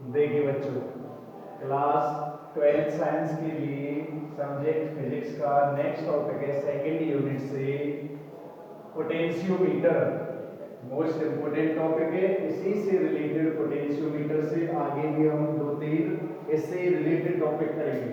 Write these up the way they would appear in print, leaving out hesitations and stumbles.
देखिए बच्चों, class 12 science के लिए सब्जेक्ट फिजिक्स का नेक्स्ट टॉपिक है सेकेंड यूनिट से पोटेंशियोमीटर। मोस्ट इंपोर्टेंट टॉपिक है। इसी से रिलेटेड पोटेंशियोमीटर से आगे भी हम 2-3 इससे रिलेटेड टॉपिक करेंगे।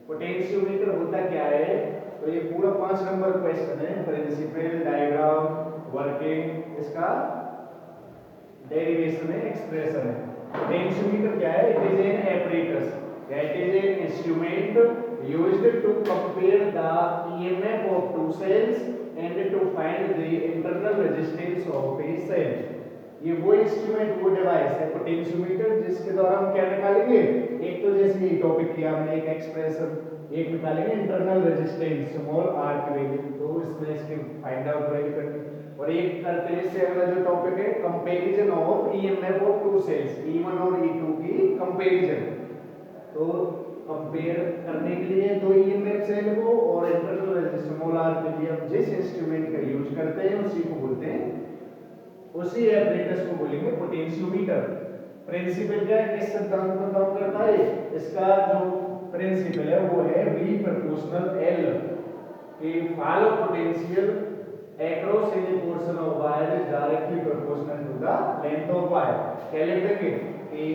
पोटेंशियोमीटर होता क्या है, तो ये पूरा 5 नंबर क्वेश्चन है। प्रिंसिपल, डायग्राम, वर्किंग, इसका डेरिवेशन है, एक्सप्रेशन है। पोटेंशियोमीटर क्या है? It is an apparatus, that is an instrument used to compare the EMF of two cells and to find the internal resistance of a cell। ये वो instrument, वो device है potentiometer, जिसके द्वारा हम क्या निकालेंगे? एक तो जैसे ये टॉपिक किया हमने, एक एक्सप्रेशन, एक निकालेंगे इंटरनल रेजिस्टेंस स्मॉल आर की वैल्यू, तो इसमें इसकी फाइंड आउट वैल्यू करनी। और एक करते हैं इससे अगला जो टॉपिक है comparison of EMF of two cells, E1 और E2 की कंपैरिजन। तो कंपेयर करने के लिए दो ईएमएफ सेल को और इंटरनल रेजिस्टेंस स्मॉल आर के लिए हम जिस इंस्ट्रूमेंट का यूज करते हैं उसी को बोलते हैं, उसी एपरेटस को बोलेंगे पोटेंशियोमीटर। प्रिंसिपल क्या है, किस सिद्धांत पर काम करता है? इसका जो प्रिंसिपल है वो है V प्रोपोर्शनल L कि fall of potential across any portion of wire is directly proportional to the length of wire। क्या लिख देंगे कि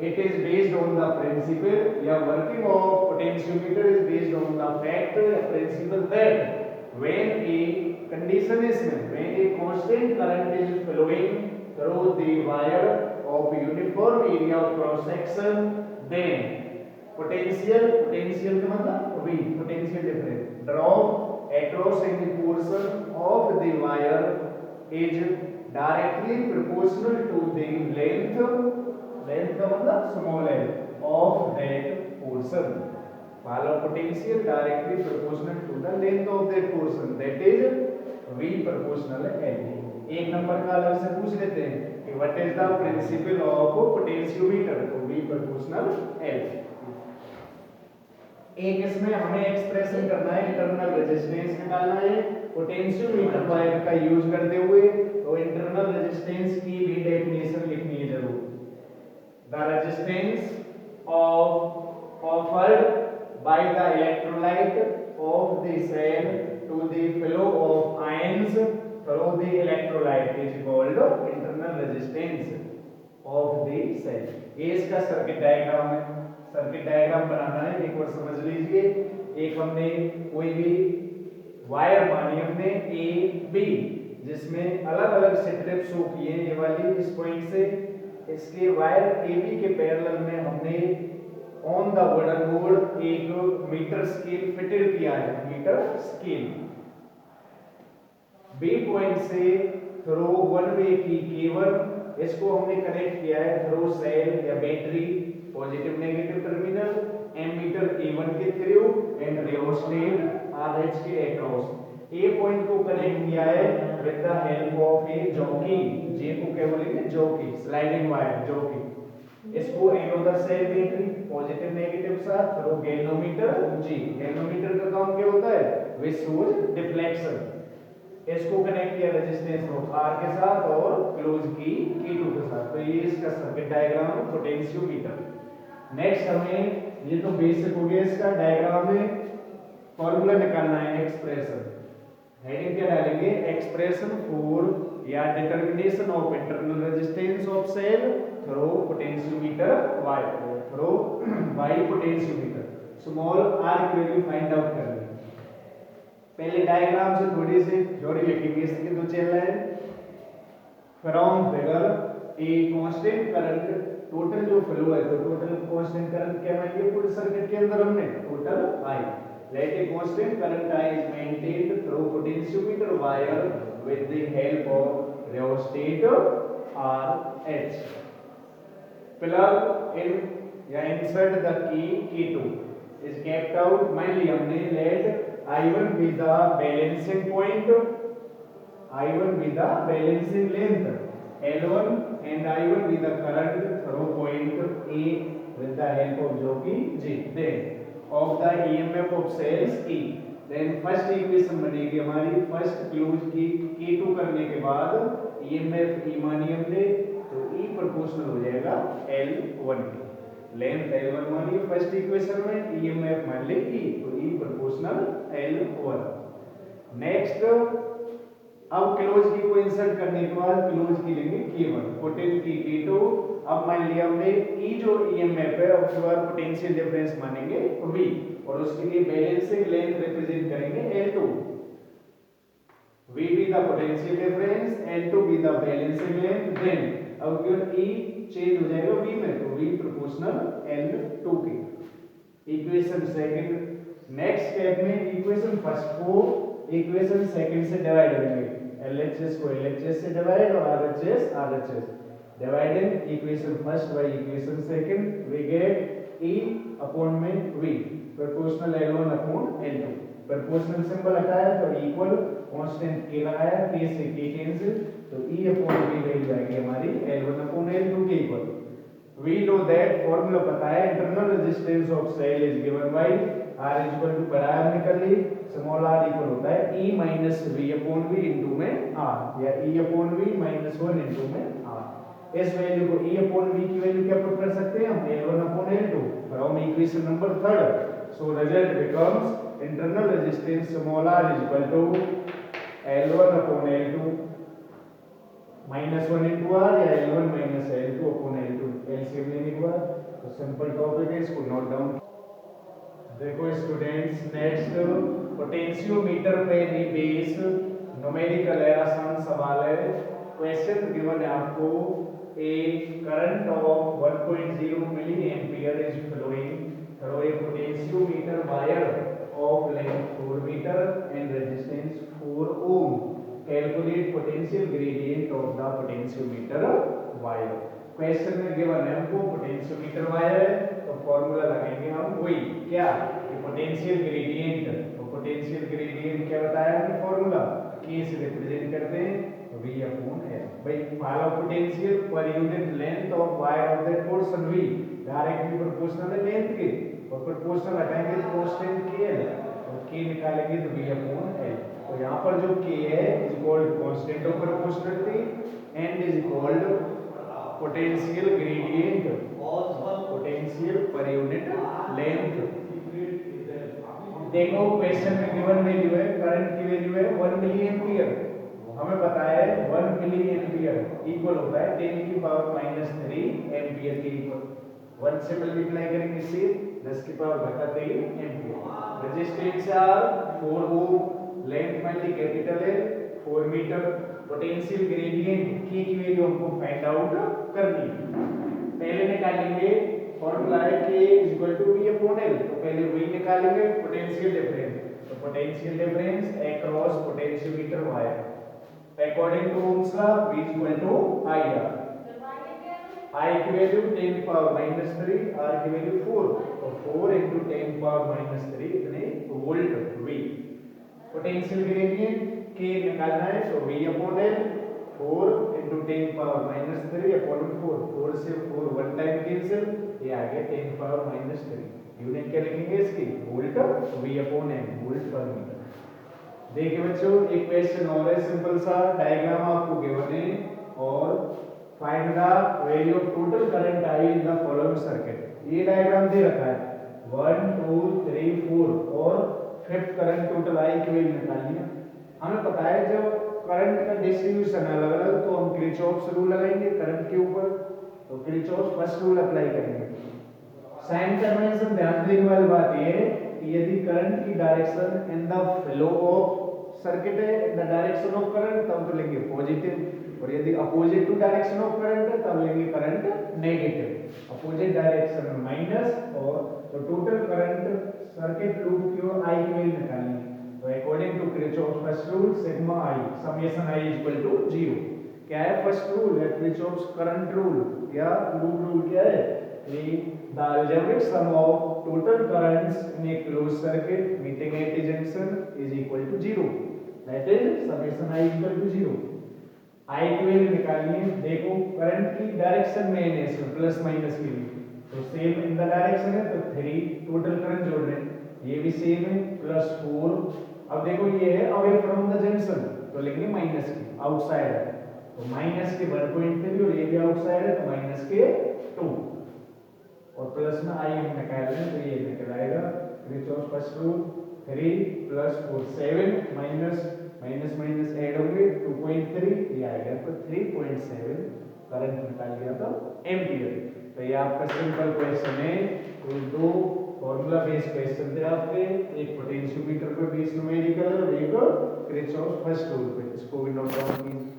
it is based on the principle या working of potentiometer is based on the fact या principle that when a condition is met, when a constant current is flowing through the wire of uniform area of cross section, then potential का मतलब V, potential difference drop across any portion of the wire is directly proportional to the length का मतलब small l of that portion। fall of potential directly proportional to the length of that portion, that is V proportional L। एक number का अलग से पूछ लेते हैं कि what is the principle of potentiometer, तो V proportional L। एक इसमें हमें एक्सप्रेशन करना है, इंटरनल रेजिस्टेंस निकालना है पोटेंशियोमीटर वायर का यूज करते हुए। तो इंटरनल रेजिस्टेंस की भी डेफिनेशन लिखनी है जरूर। The resistance of offered by the electrolyte of the cell to the flow of ions through the electrolyte is called internal resistance of the cell। ये इसका सर्किट डायग्राम है। सर्किट डायग्राम बनाना है, एक बार समझ लीजिए। एक हमने कोई भी वायर मानी हमने ए बी, जिसमें अलग अलग स्ट्रिप शो किए ये वाली इस पॉइंट से इसके वायर ए बी के पैरेलल में हमने ऑन द वुडन बोर्ड एक मीटर स्केल फिटेड किया है। मीटर स्केल बी पॉइंट से थ्रू वन वे की केबल, इसको हमने कनेक्ट किया है थ्रू सेल या battery positive negative terminal, ammeter A1 के थ्रू एंड रियोस्टेट RH के अक्रॉस। ए पॉइंट को कनेक्ट किया है with the help of a jockey, J को क्या बोलेंगे? Jockey, sliding wire jockey. इसको another cell battery positive negative साथ थ्रू गैल्वेनोमीटर जी। गैल्वेनोमीटर का काम क्या होता है? Which shows deflection. इसको कनेक्ट किया रेजिस्टेंस ऑफ R के साथ और क्लोज की K2 के साथ। तो ये इसका सर्किट डायग्राम है पोटेंशियोमीटर। नेक्स्ट हमें ये तो बेसिक हो गया, इसका डायग्राम में फॉर्मूला निकालना है, एक्सप्रेशन। हेडिंग क्या डालेंगे? एक्सप्रेशन फॉर या determination of internal resistance of cell through potentiometer why, through why potentiometer. Small r की वैल्यू फाइंड आउट करनी है। पहले डायग्राम से थोड़ी सी थ्योरी लिखेंगे इसकी, तो चल रहा है from figure a constant current, total जो फ्लो है तो टोटल कांस्टेंट करंट क्या मानेंगे पूरे सर्किट के अंदर हमने? Total I। let a constant current I is maintained through potentiometer wire with the help of rheostat RH। plug in या insert the key K2 is kept out। मान लिया हमने let I1 be the balancing point, I1 be the balancing length L1 and I1 be the current through point A with the help of jockey J। then of the EMF of cells E, then first equation बनेगी हमारी first close की K2 करने के बाद EMF E मानी हमने, तो E proportional हो जाएगा L1 के। लेंथ L1 मानी फर्स्ट इक्वेशन में, ईएमएफ मान ली E, तो E प्रोपोर्शनल L1। नेक्स्ट अब क्लोज की को इंसर्ट करने के बाद क्लोज की लेंगे K1, पोटेंशियल की K2। अब मान लिया हमने E जो ईएमएफ है, उसके बाद पोटेंशियल डिफरेंस मानेंगे V, और उसके लिए बैलेंसिंग लेंथ रिप्रेजेंट करेंगे L2। V be the potential difference, L2 be the balancing length, then अब गिवन E चेंज हो जाएगा V में, तो V प्रोपोर्शनल L2 के। Equation second. नेक्स्ट स्टेप में इक्वेशन फर्स्ट को इक्वेशन सेकंड से डिवाइड करेंगे, LHS को LHS से डिवाइड और RHS RHS। Dividing equation first by equation second, we get E upon में V proportional L1 upon L2। Proportional symbol हटाया तो इक्वल, कांस्टेंट K लगाया, K से K कैंसिल, तो E अपॉन V वैल्यू आएगी हमारी L1 अपॉन L2 के equal. We know that formula पता है, internal resistance of cell is given by R equal to बराबर निकल ली, स्मॉल r इक्वल होता है E minus V upon V into में R, या E upon V minus 1 into में R। इस वैल्यू को E अपॉन V की वैल्यू क्या पुट कर सकते हैं हम, L1 upon L2 from equation number third. So result becomes internal resistance small r is equal to L1 upon L2 minus 1 into R, या L1 minus L2 upon L2। LCM लेने के बाद तो सिंपल टॉपिक है, इसको note down. देखो students, next potentiometer पे base numerical है, आसान सवाल है। क्वेश्चन गिवन है आपको, a current of 1.0 milli ampere is flowing through a potentiometer wire of length 4 metre and resistance 4 ohm. Calculate potential gradient of the potentiometer wire. Question में given है हमको पोटेंशियोमीटर वायर है, तो फॉर्मूला लगाएंगे हम वही क्या, पोटेंशियल ग्रेडियंट। तो पोटेंशियल ग्रेडियंट क्या बताया हमने फॉर्मूला, K से रिप्रेजेंट करते हैं V अपॉन L। भाई find potential per unit length of wire of that portion V directly proportional है लेंथ के, और प्रोपोर्शनल हटाएंगे तो कांस्टेंट KL, और K निकालेंगे तो V अपॉन L। तो यहाँ पर जो K है is equal to constant of proportionality and is equal to potential gradient, potential per unit length. देखो क्वेश्चन में गिवन वैल्यू है, करंट की वैल्यू है 1 मिली एम्पियर, हमें पता है 1 मिली एम्पियर इक्वल होता है 10 की पावर माइनस 3 एम्पियर के इक्वल। 1 से मल्टीप्लाई करेंगे इससे 10 की पावर घटा 3 ampere. Resistance R 4 ohm, length मान ली कैपिटल है 4 मीटर। पोटेंशियल ग्रेडियंट की वैल्यू हमको फाइंड आउट करनी है। पहले निकालेंगे फॉर्मूला है K equal to V upon L, तो पहले V निकालेंगे पोटेंशियल डिफरेंस, तो potential difference across potentiometer wire according to Ohm's law V equal to IR। I की वैल्यू 10 पावर माइनस 3, R की वैल्यू 4, तो 4 into 10 पावर माइनस 3 इतने volt V। Potential gradient K निकालना है, तो V upon L 4 into 10 power minus 3 upon 4, 4 से 4 one time cancel, ये आ गया 10 पावर माइनस 3। यूनिट क्या लिखेंगे इसकी, volt V upon M, volt पर मीटर। देखिए बच्चों एक क्वेश्चन और है सिंपल सा, डायग्राम आपको गिवन है, और find the value of total current I in the following circuit. ये डायग्राम दे रखा है 1 2 3 4, और फिफ्थ करंट टोटल I की वैल्यू निकालनी है। हमें पता है जब करंट का डिस्ट्रीब्यूशन अलग अलग, तो हम किरचॉफ्स रूल लगाएंगे करंट के ऊपर, तो किरचॉफ फर्स्ट रूल अप्लाई करेंगे। साइन कन्वेंशन ध्यान देने वाली बात ये है कि यदि करंट की direction in the flow of circuit है, in the direction of current, तब तो लेंगे पॉजिटिव, और यदि opposite to direction of current है तब लेंगे करंट नेगेटिव। अपोजिट डायरेक्शन में माइनस, और तो टोटल करंट सर्किट लूप की I की वैल्यू निकालनी है। तो according to Kirchhoff first rule sigma I summation I equal to 0। क्या है फर्स्ट रूल, या किरचॉफ करंट रूल या लूप रूल क्या है, the algebraic sum of total currents in a closed circuit meeting at a junction is equal to 0, that is summation I equal to 0। I की value निकालनी है। देखो current की direction में है इसमें प्लस माइनस के लिए, तो सेम इन द डायरेक्शन है, तो 3 टोटल करंट जोड़ रहे हैं, ये भी सेम है प्लस 4। अब देखो ये है अवे फ्रॉम द जंक्शन, तो लेंगे माइनस की, आउटसाइड है, तो माइनस के 1.3 और ये भी आउटसाइड है तो माइनस के 2 और प्लस में आई हम निकाल रहे हैं तो ये निकल आएगा Kirchhoff first rule 3 + 4 7 minus minus minus add होंगे 2.3 ये आएगा तो 3.7 करंट निकाल लिया तो एम्पियर। तो ये आपका सिंपल क्वेश्चन है। तो दो फॉर्मूला बेस्ड क्वेश्चन थे आपके, एक पोटेंशियोमीटर पे बेस्ड न्यूमेरिकल और एक किरचॉफ फर्स्ट रूल पे। इसको भी नोट डाउन कीजिए।